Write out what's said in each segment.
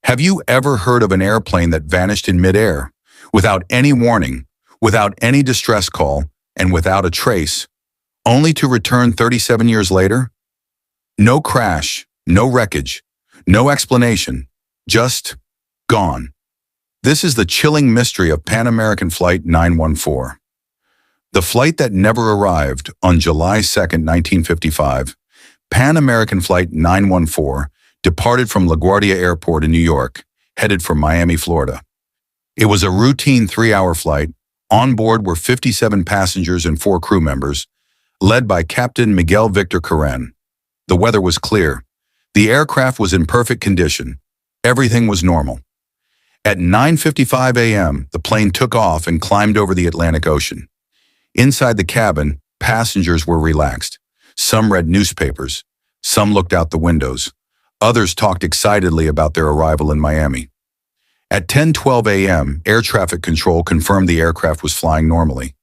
Have you ever heard of an airplane that vanished in midair, without any warning, without any distress call, and without a trace, only to return 37 years later? No crash, no wreckage, no explanation, just gone. This is the chilling mystery of Pan American Flight 914. The flight that never arrived on July 2, 1955, Pan American Flight 914 departed from LaGuardia Airport in New York, headed for Miami, Florida. It was a routine 3-hour flight. On board were 57 passengers and 4 crew members, led by Captain Miguel Victor Carren. The weather was clear. The aircraft was in perfect condition. Everything was normal. At 9:55 a.m., the plane took off and climbed over the Atlantic Ocean. Inside the cabin, passengers were relaxed. Some read newspapers. Some looked out the windows. Others talked excitedly about their arrival in Miami. At 10:12 a.m., air traffic control confirmed the aircraft was flying normally.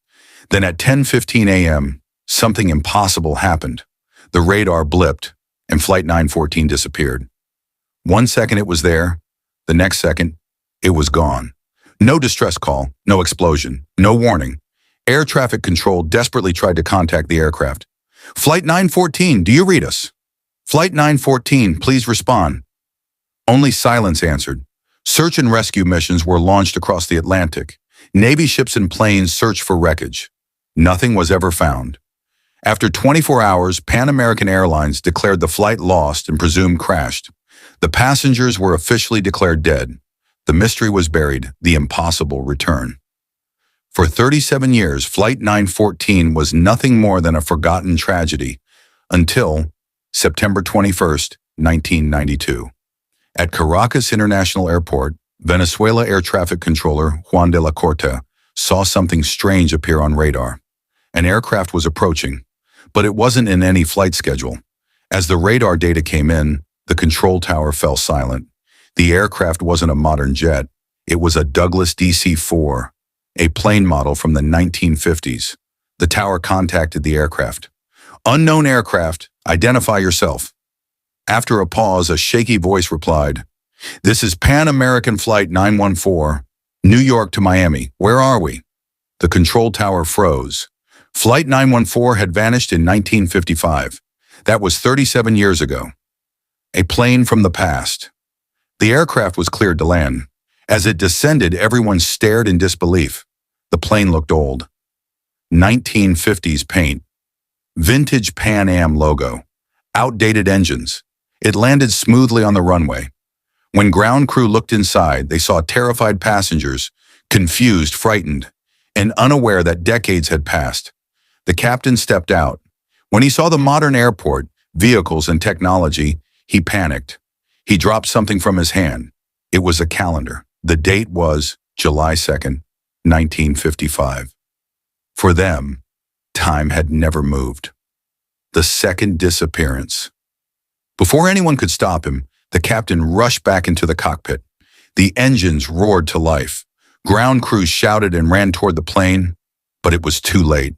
Then at 10:15 a.m., something impossible happened. The radar blipped, and Flight 914 disappeared. 1 second it was there, the next second, it was gone. No distress call, no explosion, no warning. Air traffic control desperately tried to contact the aircraft. Flight 914, do you read us? Flight 914, please respond. Only silence answered. Search and rescue missions were launched across the Atlantic. Navy ships and planes searched for wreckage. Nothing was ever found. After 24 hours, Pan American Airlines declared the flight lost and presumed crashed. The passengers were officially declared dead. The mystery was buried, the impossible returned. For 37 years, Flight 914 was nothing more than a forgotten tragedy, until September 21st, 1992. At Caracas International Airport, Venezuela air traffic controller Juan de la Corte saw something strange appear on radar. An aircraft was approaching, but it wasn't in any flight schedule. As the radar data came in, the control tower fell silent. The aircraft wasn't a modern jet. It was a Douglas DC-4, a plane model from the 1950s. The tower contacted the aircraft. Unknown aircraft, identify yourself. After a pause, a shaky voice replied, "This is Pan American Flight 914, New York to Miami. Where are we?" The control tower froze. Flight 914 had vanished in 1955. That was 37 years ago. A plane from the past. The aircraft was cleared to land. As it descended, everyone stared in disbelief. The plane looked old. 1950s paint. Vintage Pan Am logo. Outdated engines. It landed smoothly on the runway. When ground crew looked inside, they saw terrified passengers, confused, frightened, and unaware that decades had passed. The captain stepped out. When he saw the modern airport, vehicles, and technology, he panicked. He dropped something from his hand. It was a calendar. The date was July 2nd, 1955. For them, time had never moved. The second disappearance. Before anyone could stop him, the captain rushed back into the cockpit. The engines roared to life. Ground crews shouted and ran toward the plane, but it was too late.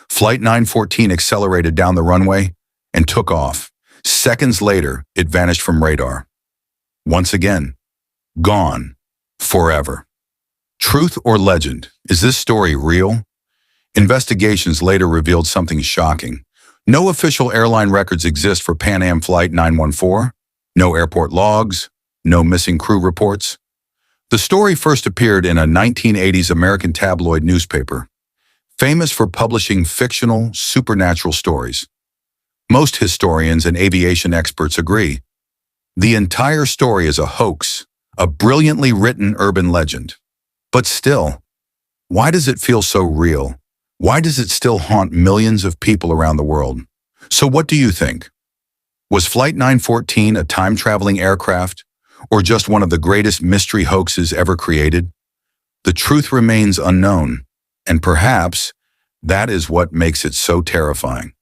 Flight 914 accelerated down the runway and took off. Seconds later, it vanished from radar. Once again, gone, forever. Truth or legend? Is this story real? Investigations later revealed something shocking. No official airline records exist for Pan Am Flight 914, no airport logs, no missing crew reports. The story first appeared in a 1980s American tabloid newspaper, famous for publishing fictional, supernatural stories. Most historians and aviation experts agree. The entire story is a hoax, a brilliantly written urban legend. But still, why does it feel so real? Why does it still haunt millions of people around the world? So what do you think? Was Flight 914 a time-traveling aircraft, or just one of the greatest mystery hoaxes ever created? The truth remains unknown, and perhaps that is what makes it so terrifying.